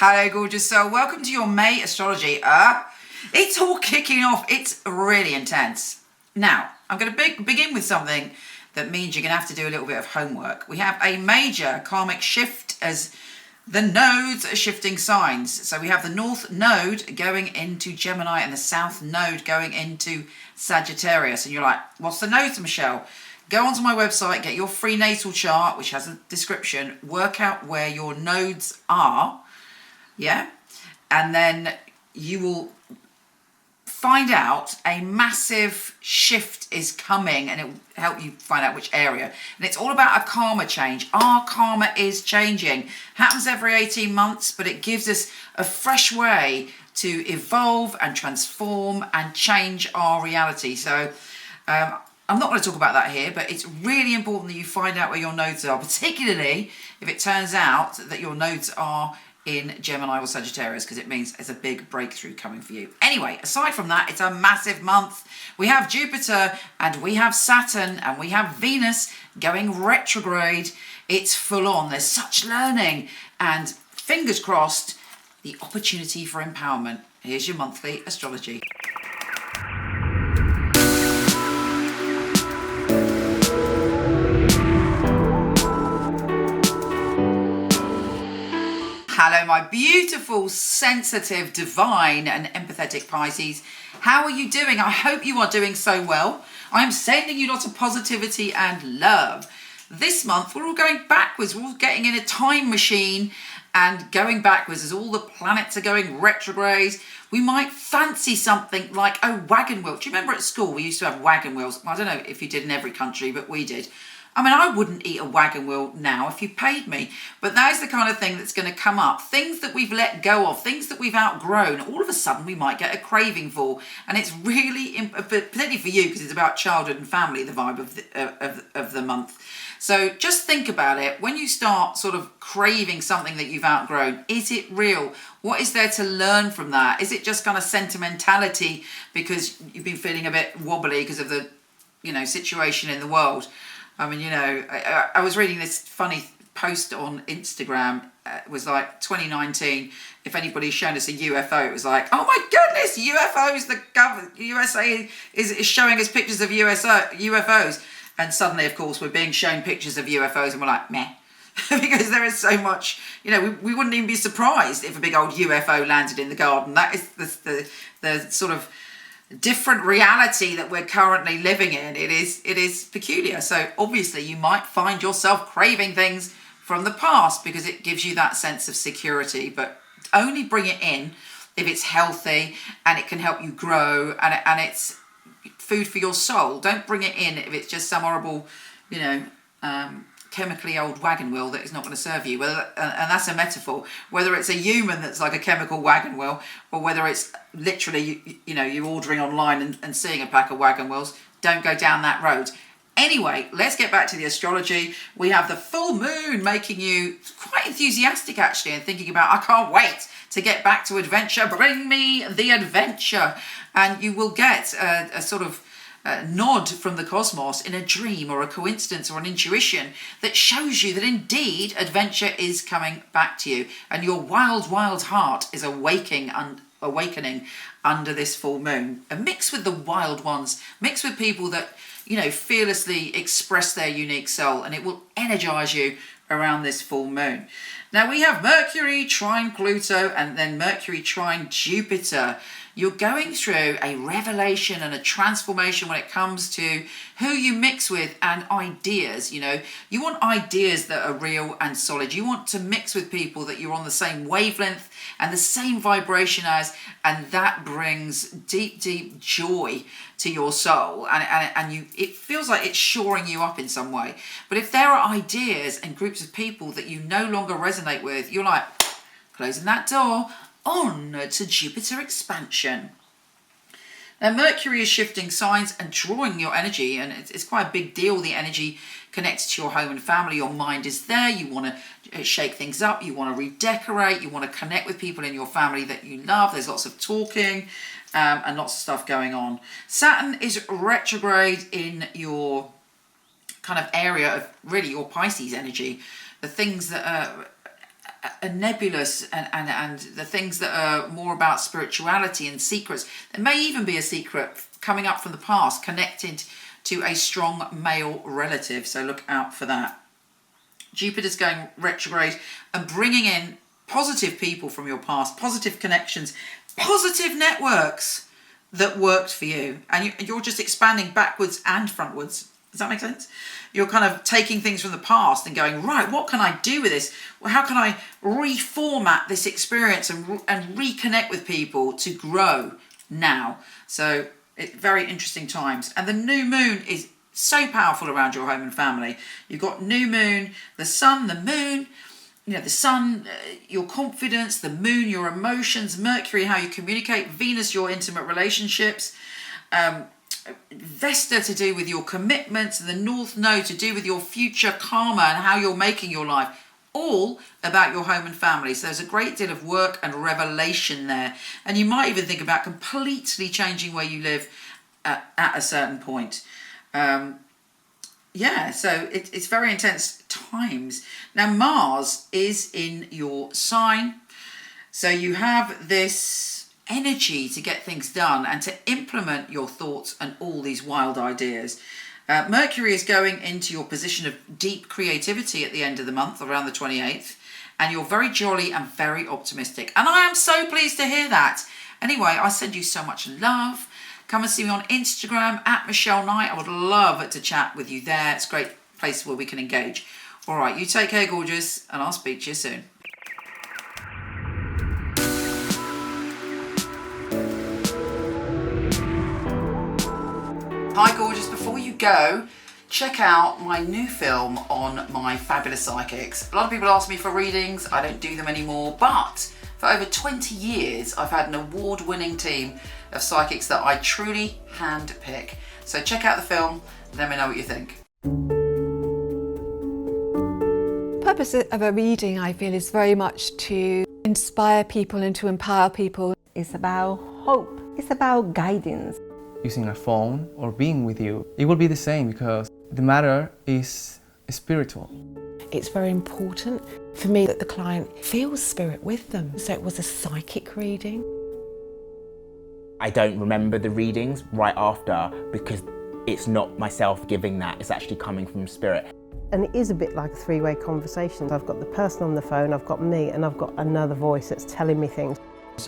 Hello, gorgeous soul. Welcome to your May astrology. It's all kicking off. It's really intense. Now, I'm going to begin with something that means you're going to have to do a little bit of homework. We have a major karmic shift as the nodes are shifting signs. So we have the North Node going into Gemini and the South Node going into Sagittarius. And you're like, what's the nodes, Michelle? Go onto my website, get your free natal chart, which has a description, work out where your nodes are. Yeah, and then you will find out a massive shift is coming, and it will help you find out which area. And it's all about a karma change. Our karma is changing. Happens every 18 months, but it gives us a fresh way to evolve and transform and change our reality. So I'm not going to talk about that here, but it's really important that you find out where your nodes are, particularly if it turns out that your nodes are in Gemini or Sagittarius, because it means there's a big breakthrough coming for you. Anyway, aside from that, it's a massive month. We have Jupiter and we have Saturn and we have Venus going retrograde. It's full on. There's such learning and fingers crossed, the opportunity for empowerment. Here's your monthly astrology. Hello, my beautiful, sensitive, divine and empathetic Pisces. How are you doing? I hope you are doing so well. I am sending you lots of positivity and love. This month, we're all going backwards. We're all getting in a time machine and going backwards as all the planets are going retrograde. We might fancy something like a wagon wheel. Do you remember at school we used to have wagon wheels? I don't know if you did in every country, but we did. I mean, I wouldn't eat a wagon wheel now if you paid me, but that is the kind of thing that's going to come up. Things that we've let go of, things that we've outgrown, all of a sudden we might get a craving for. And it's really, particularly for you, because it's about childhood and family, the vibe of the month. So just think about it. When you start sort of craving something that you've outgrown, is it real? What is there to learn from that? Is it just kind of sentimentality because you've been feeling a bit wobbly because of the, situation in the world? I mean, I was reading this funny post on Instagram. It was like 2019. If anybody's shown us a UFO, it was like, oh my goodness, UFOs. The USA is showing us pictures of UFOs. And suddenly, of course, we're being shown pictures of UFOs and we're like, meh. Because there is so much, we wouldn't even be surprised if a big old UFO landed in the garden. That is the sort of different reality that we're currently living in. It is peculiar. So obviously you might find yourself craving things from the past because it gives you that sense of security, but only bring it in if it's healthy and it can help you grow and it's food for your soul. Don't bring it in if it's just some horrible, chemically old wagon wheel that is not going to serve you. And that's a metaphor. Whether it's a human that's like a chemical wagon wheel, or whether it's literally, you're ordering online and seeing a pack of wagon wheels, don't go down that road. Anyway, let's get back to the astrology. We have the full moon making you quite enthusiastic, actually, and thinking about, I can't wait to get back to adventure. Bring me the adventure. And you will get a sort of nod from the cosmos in a dream or a coincidence or an intuition that shows you that indeed adventure is coming back to you, and your wild, wild heart is awakening under this full moon. And mix with the wild ones, mix with people that fearlessly express their unique soul, and it will energize you around this full moon. Now we have Mercury trine Pluto and then Mercury trine Jupiter. You're going through a revelation and a transformation when it comes to who you mix with and ideas. You want ideas that are real and solid. You want to mix with people that you're on the same wavelength and the same vibration as, and that brings deep, deep joy to your soul. And it feels like it's shoring you up in some way. But if there are ideas and groups of people that you no longer resonate with, you're like, closing that door, on to Jupiter expansion. Now Mercury is shifting signs and drawing your energy, and it's quite a big deal. The energy connected to your home and family. Your mind is there. You want to shake things up. You want to redecorate. You want to connect with people in your family that you love. There's lots of talking and lots of stuff going on. Saturn is retrograde in your kind of area of really your Pisces energy. The things that are nebulous and the things that are more about spirituality and secrets. There may even be a secret coming up from the past connected to a strong male relative, so look out for that. Jupiter's going retrograde and bringing in positive people from your past, positive connections, positive networks that worked for you, and you're just expanding backwards and frontwards. Does that make sense? You're kind of taking things from the past and going, right, what can I do with this? Well, how can I reformat this experience and reconnect with people to grow now? So it's very interesting times. And the new moon is so powerful around your home and family. You've got new moon, the sun, the moon, the sun, your confidence, the moon, your emotions, Mercury, how you communicate, Venus, your intimate relationships, Vesta to do with your commitments, and the North Node to do with your future karma and how you're making your life. All about your home and family. So there's a great deal of work and revelation there. And you might even think about completely changing where you live at a certain point. So it's very intense times. Now Mars is in your sign. So you have this energy to get things done and to implement your thoughts and all these wild ideas. Mercury is going into your position of deep creativity at the end of the month, around the 28th, and you're very jolly and very optimistic. And I am so pleased to hear that. Anyway, I send you so much love. Come and see me on Instagram at Michele Knight. I would love to chat with you there. It's a great place where we can engage. All right, you take care, gorgeous, and I'll speak to you soon. Hi gorgeous, before you go, check out my new film on my fabulous psychics. A lot of people ask me for readings, I don't do them anymore, but for over 20 years I've had an award-winning team of psychics that I truly handpick. So check out the film, let me know what you think. The purpose of a reading, I feel, is very much to inspire people and to empower people. It's about hope, it's about guidance. Using a phone or being with you, it will be the same because the matter is spiritual. It's very important for me that the client feels spirit with them. So it was a psychic reading. I don't remember the readings right after because it's not myself giving that, it's actually coming from spirit. And it is a bit like a three-way conversation. I've got the person on the phone, I've got me, and I've got another voice that's telling me things.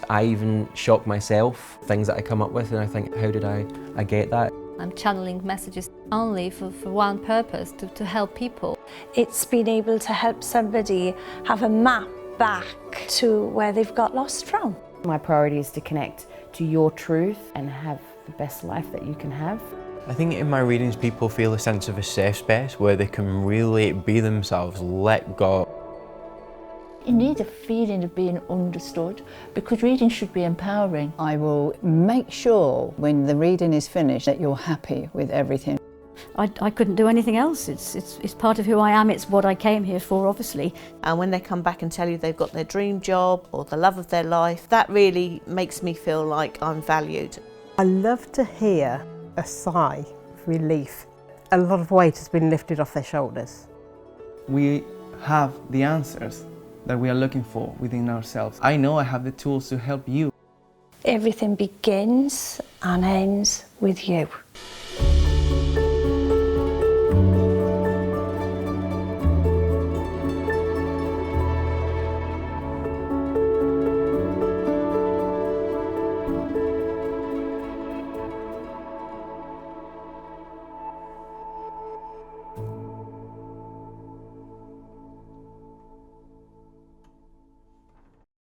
I even shock myself, things that I come up with, and I think, how did I get that? I'm channeling messages only for one purpose, to help people. It's been able to help somebody have a map back to where they've got lost from. My priority is to connect to your truth and have the best life that you can have. I think in my readings people feel a sense of a safe space where they can really be themselves, let go. You need a feeling of being understood because reading should be empowering. I will make sure when the reading is finished that you're happy with everything. I couldn't do anything else. It's part of who I am. It's what I came here for, obviously. And when they come back and tell you they've got their dream job or the love of their life, that really makes me feel like I'm valued. I love to hear a sigh of relief. A lot of weight has been lifted off their shoulders. We have the answers that we are looking for within ourselves. I know I have the tools to help you. Everything begins and ends with you.